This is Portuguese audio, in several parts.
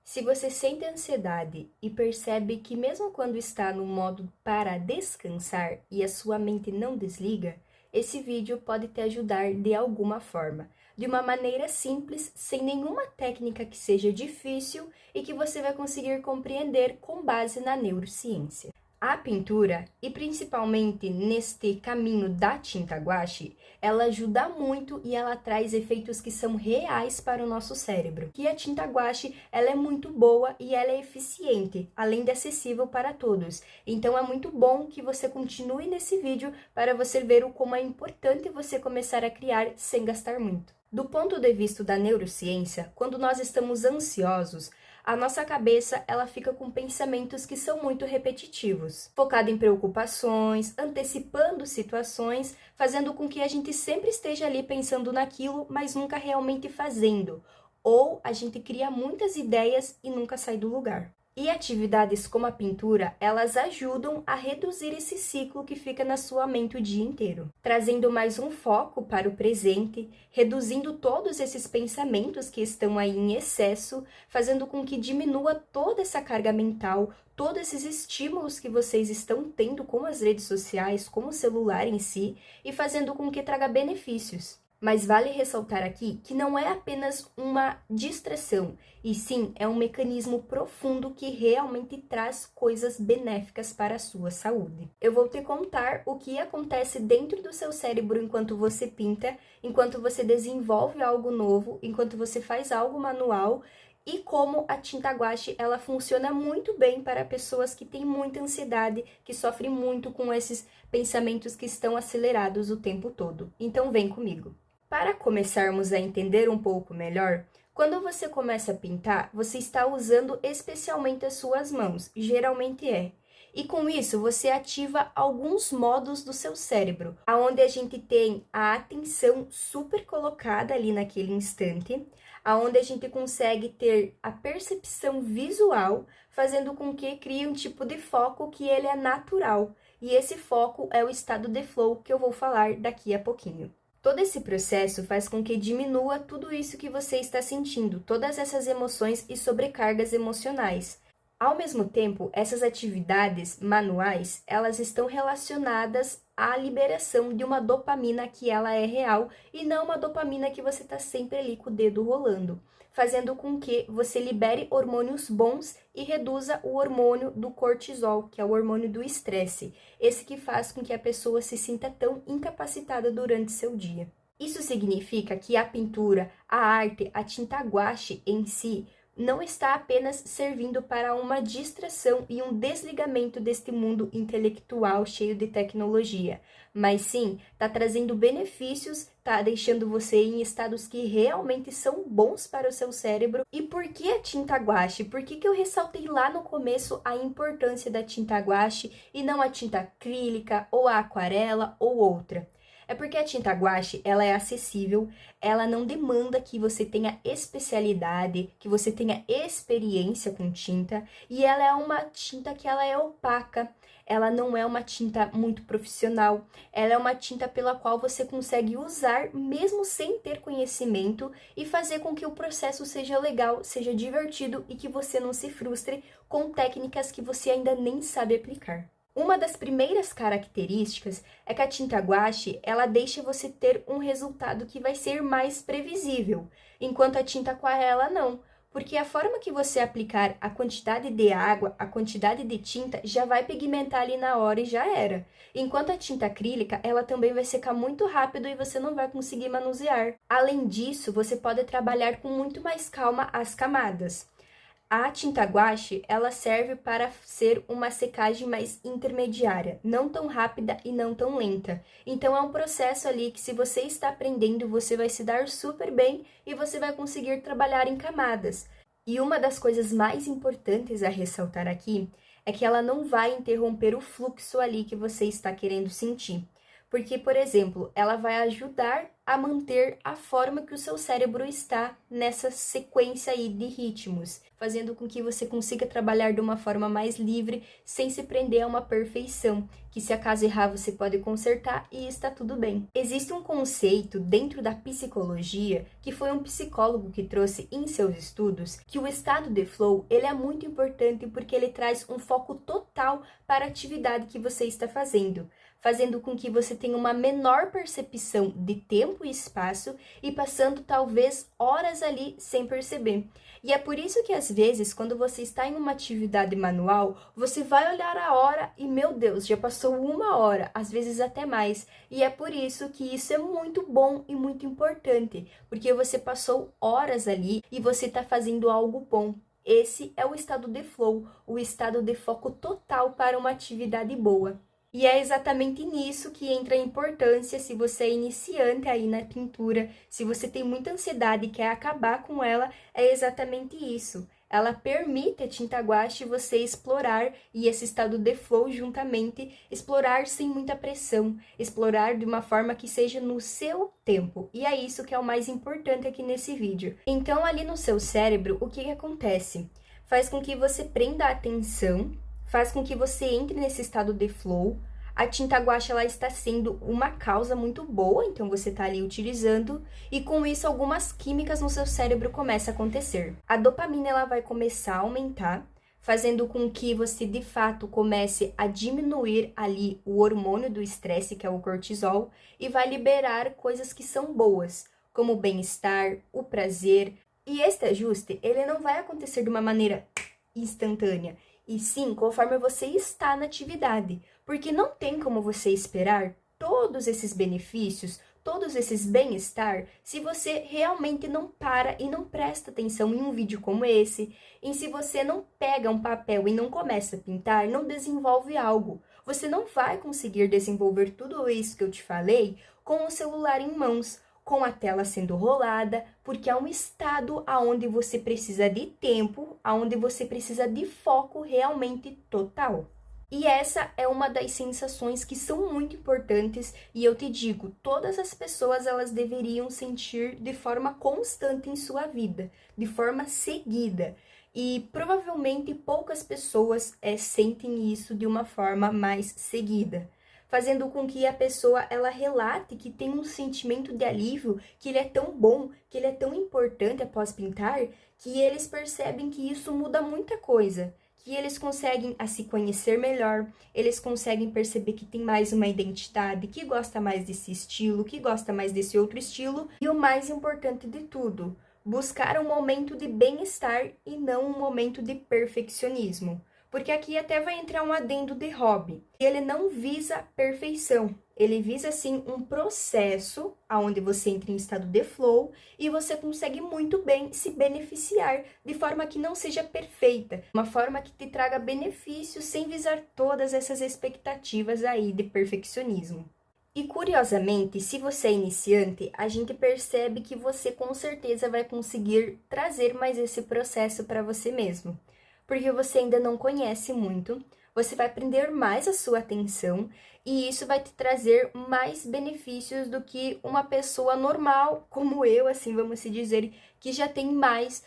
Se você sente ansiedade e percebe que mesmo quando está no modo para descansar e a sua mente não desliga, esse vídeo pode te ajudar de alguma forma, de uma maneira simples, sem nenhuma técnica que seja difícil e que você vai conseguir compreender com base na neurociência. A pintura, e principalmente neste caminho da tinta guache, ela ajuda muito e ela traz efeitos que são reais para o nosso cérebro. E a tinta guache, ela é muito boa e ela é eficiente, além de acessível para todos. Então é muito bom que você continue nesse vídeo para você ver o como é importante você começar a criar sem gastar muito. Do ponto de vista da neurociência, quando nós estamos ansiosos, a nossa cabeça ela fica com pensamentos que são muito repetitivos, focado em preocupações, antecipando situações, fazendo com que a gente sempre esteja ali pensando naquilo, mas nunca realmente fazendo. Ou a gente cria muitas ideias e nunca sai do lugar. E atividades como a pintura, elas ajudam a reduzir esse ciclo que fica na sua mente o dia inteiro, trazendo mais um foco para o presente, reduzindo todos esses pensamentos que estão aí em excesso, fazendo com que diminua toda essa carga mental, todos esses estímulos que vocês estão tendo com as redes sociais, com o celular em si, e fazendo com que traga benefícios. Mas vale ressaltar aqui que não é apenas uma distração, e sim é um mecanismo profundo que realmente traz coisas benéficas para a sua saúde. Eu vou te contar o que acontece dentro do seu cérebro enquanto você pinta, enquanto você desenvolve algo novo, enquanto você faz algo manual, e como a tinta guache ela funciona muito bem para pessoas que têm muita ansiedade, que sofrem muito com esses pensamentos que estão acelerados o tempo todo. Então vem comigo. Para começarmos a entender um pouco melhor, quando você começa a pintar, você está usando especialmente as suas mãos, geralmente é. E com isso, você ativa alguns modos do seu cérebro, onde a gente tem a atenção super colocada ali naquele instante, onde a gente consegue ter a percepção visual, fazendo com que crie um tipo de foco que ele é natural. E esse foco é o estado de flow que eu vou falar daqui a pouquinho. Todo esse processo faz com que diminua tudo isso que você está sentindo, todas essas emoções e sobrecargas emocionais. Ao mesmo tempo, essas atividades manuais, elas estão relacionadas à liberação de uma dopamina que ela é real e não uma dopamina que você está sempre ali com o dedo rolando, fazendo com que você libere hormônios bons e reduza o hormônio do cortisol, que é o hormônio do estresse, esse que faz com que a pessoa se sinta tão incapacitada durante seu dia. Isso significa que a pintura, a arte, a tinta guache em si, não está apenas servindo para uma distração e um desligamento deste mundo intelectual cheio de tecnologia, mas sim está trazendo benefícios, está deixando você em estados que realmente são bons para o seu cérebro. E por que a tinta guache? Por que eu ressaltei lá no começo a importância da tinta guache e não a tinta acrílica ou a aquarela ou outra? É porque a tinta guache, ela é acessível, ela não demanda que você tenha especialidade, que você tenha experiência com tinta, e ela é uma tinta que ela é opaca, ela não é uma tinta muito profissional, ela é uma tinta pela qual você consegue usar mesmo sem ter conhecimento e fazer com que o processo seja legal, seja divertido e que você não se frustre com técnicas que você ainda nem sabe aplicar. Uma das primeiras características é que a tinta guache, ela deixa você ter um resultado que vai ser mais previsível, enquanto a tinta aquarela não, porque a forma que você aplicar a quantidade de água, a quantidade de tinta, já vai pigmentar ali na hora e já era. Enquanto a tinta acrílica, ela também vai secar muito rápido e você não vai conseguir manusear. Além disso, você pode trabalhar com muito mais calma as camadas. A tinta guache, ela serve para ser uma secagem mais intermediária, não tão rápida e não tão lenta. Então é um processo ali que se você está aprendendo, você vai se dar super bem e você vai conseguir trabalhar em camadas. E uma das coisas mais importantes a ressaltar aqui é que ela não vai interromper o fluxo ali que você está querendo sentir. Porque, por exemplo, ela vai ajudar a manter a forma que o seu cérebro está nessa sequência aí de ritmos, fazendo com que você consiga trabalhar de uma forma mais livre, sem se prender a uma perfeição, que se acaso errar você pode consertar e está tudo bem. Existe um conceito dentro da psicologia, que foi um psicólogo que trouxe em seus estudos, que o estado de flow, ele é muito importante porque ele traz um foco total para a atividade que você está fazendo com que você tenha uma menor percepção de tempo e espaço e passando talvez horas ali sem perceber. E é por isso que às vezes, quando você está em uma atividade manual, você vai olhar a hora e, meu Deus, já passou 1 hora, às vezes até mais. E é por isso que isso é muito bom e muito importante, porque você passou horas ali e você está fazendo algo bom. Esse é o estado de flow, o estado de foco total para uma atividade boa. E é exatamente nisso que entra a importância se você é iniciante aí na pintura, se você tem muita ansiedade e quer acabar com ela, é exatamente isso. Ela permite a tinta guache você explorar e esse estado de flow juntamente, explorar sem muita pressão, explorar de uma forma que seja no seu tempo. E é isso que é o mais importante aqui nesse vídeo. Então, ali no seu cérebro, o que acontece? Faz com que você prenda a atenção, faz com que você entre nesse estado de flow. A tinta guache ela está sendo uma causa muito boa, então você está ali utilizando, e com isso algumas químicas no seu cérebro começam a acontecer. A dopamina ela vai começar a aumentar, fazendo com que você de fato comece a diminuir ali o hormônio do estresse, que é o cortisol, e vai liberar coisas que são boas, como o bem-estar, o prazer. E este ajuste, ele não vai acontecer de uma maneira instantânea, e sim conforme você está na atividade, porque não tem como você esperar todos esses benefícios, todos esses bem-estar, se você realmente não para e não presta atenção em um vídeo como esse, em se você não pega um papel e não começa a pintar, não desenvolve algo. Você não vai conseguir desenvolver tudo isso que eu te falei com o celular em mãos, com a tela sendo rolada, porque é um estado aonde você precisa de tempo, aonde você precisa de foco realmente total. E essa é uma das sensações que são muito importantes e eu te digo, todas as pessoas elas deveriam sentir de forma constante em sua vida, de forma seguida. E provavelmente poucas pessoas sentem isso de uma forma mais seguida, fazendo com que a pessoa ela relate que tem um sentimento de alívio, que ele é tão bom, que ele é tão importante após pintar, que eles percebem que isso muda muita coisa, que eles conseguem a se conhecer melhor, eles conseguem perceber que tem mais uma identidade, que gosta mais desse estilo, que gosta mais desse outro estilo, e o mais importante de tudo, buscar um momento de bem-estar e não um momento de perfeccionismo. Porque aqui até vai entrar um adendo de hobby. Ele não visa perfeição, ele visa sim um processo onde você entra em estado de flow e você consegue muito bem se beneficiar de forma que não seja perfeita, uma forma que te traga benefícios sem visar todas essas expectativas aí de perfeccionismo. E curiosamente, se você é iniciante, a gente percebe que você com certeza vai conseguir trazer mais esse processo para você mesmo, porque você ainda não conhece muito, você vai prender mais a sua atenção e isso vai te trazer mais benefícios do que uma pessoa normal, como eu, assim, vamos se dizer, que já tem mais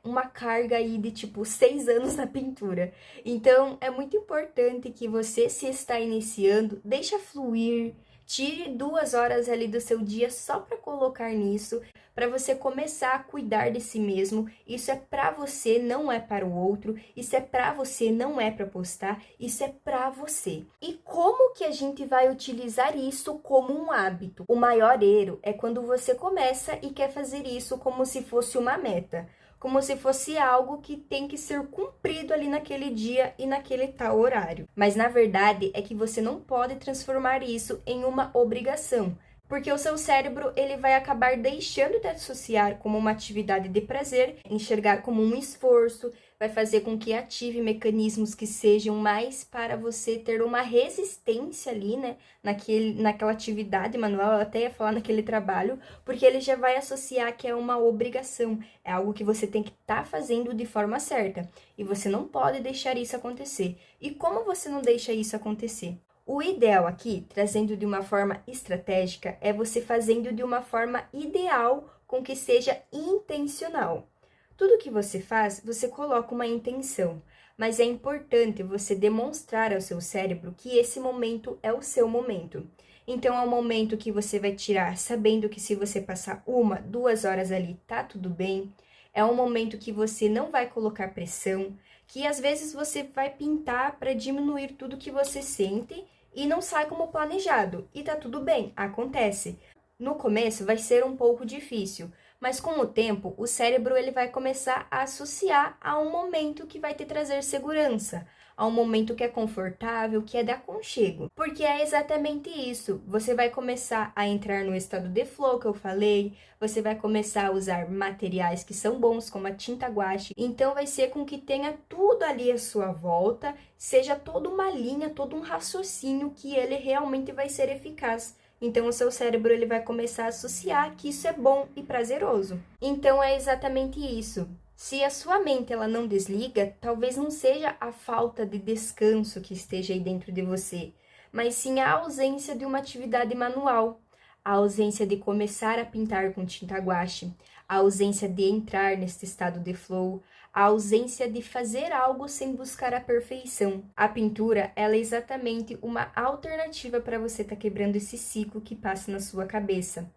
uma carga aí de tipo 6 anos na pintura. Então, é muito importante que você, se está iniciando, deixa fluir, tire 2 horas ali do seu dia só para colocar nisso, para você começar a cuidar de si mesmo. Isso é para você, não é para o outro. Isso é para você, não é para postar. Isso é para você. E como que a gente vai utilizar isso como um hábito? O maior erro é quando você começa e quer fazer isso como se fosse uma meta, como se fosse algo que tem que ser cumprido ali naquele dia e naquele tal horário. Mas na verdade é que você não pode transformar isso em uma obrigação, porque o seu cérebro ele vai acabar deixando de associar como uma atividade de prazer, enxergar como um esforço, vai fazer com que ative mecanismos que sejam mais para você ter uma resistência ali, né, naquela atividade manual, eu até ia falar naquele trabalho, porque ele já vai associar que é uma obrigação, é algo que você tem que estar fazendo de forma certa, e você não pode deixar isso acontecer. E como você não deixa isso acontecer? O ideal aqui, trazendo de uma forma estratégica, é você fazendo de uma forma ideal com que seja intencional. Tudo que você faz, você coloca uma intenção, mas é importante você demonstrar ao seu cérebro que esse momento é o seu momento. Então, é um momento que você vai tirar sabendo que se você passar 1, 2 horas ali, tá tudo bem. É um momento que você não vai colocar pressão, que às vezes você vai pintar para diminuir tudo que você sente e não sai como planejado. E tá tudo bem, acontece. No começo vai ser um pouco difícil, mas com o tempo o cérebro ele vai começar a associar a um momento que vai te trazer segurança, a um momento que é confortável, que é de aconchego. Porque é exatamente isso. Você vai começar a entrar no estado de flow que eu falei, você vai começar a usar materiais que são bons, como a tinta guache. Então vai ser com que tenha tudo ali à sua volta, seja toda uma linha, todo um raciocínio que ele realmente vai ser eficaz. Então, o seu cérebro ele vai começar a associar que isso é bom e prazeroso. Então, é exatamente isso. Se a sua mente ela não desliga, talvez não seja a falta de descanso que esteja aí dentro de você, mas sim a ausência de uma atividade manual, a ausência de começar a pintar com tinta guache, a ausência de entrar nesse estado de flow, a ausência de fazer algo sem buscar a perfeição. A pintura, ela é exatamente uma alternativa para você estar quebrando esse ciclo que passa na sua cabeça.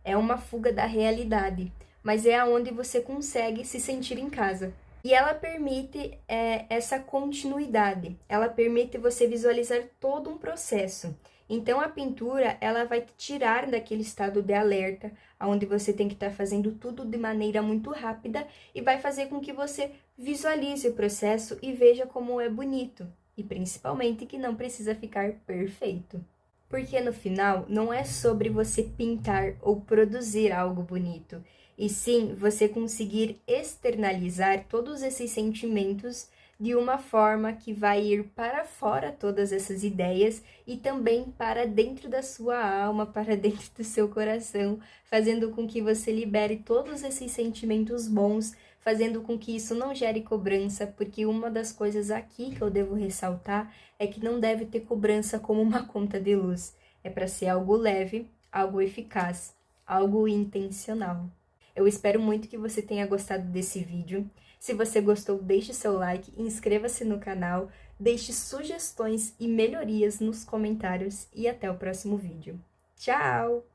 É uma fuga da realidade, mas é aonde você consegue se sentir em casa. E ela permite essa continuidade, ela permite você visualizar todo um processo. Então, a pintura, ela vai te tirar daquele estado de alerta, onde você tem que estar fazendo tudo de maneira muito rápida e vai fazer com que você visualize o processo e veja como é bonito. E principalmente que não precisa ficar perfeito. Porque no final, não é sobre você pintar ou produzir algo bonito, e sim você conseguir externalizar todos esses sentimentos de uma forma que vai ir para fora todas essas ideias e também para dentro da sua alma, para dentro do seu coração, fazendo com que você libere todos esses sentimentos bons, fazendo com que isso não gere cobrança, porque uma das coisas aqui que eu devo ressaltar é que não deve ter cobrança como uma conta de luz. É para ser algo leve, algo eficaz, algo intencional. Eu espero muito que você tenha gostado desse vídeo. Se você gostou, deixe seu like, inscreva-se no canal, deixe sugestões e melhorias nos comentários e até o próximo vídeo. Tchau!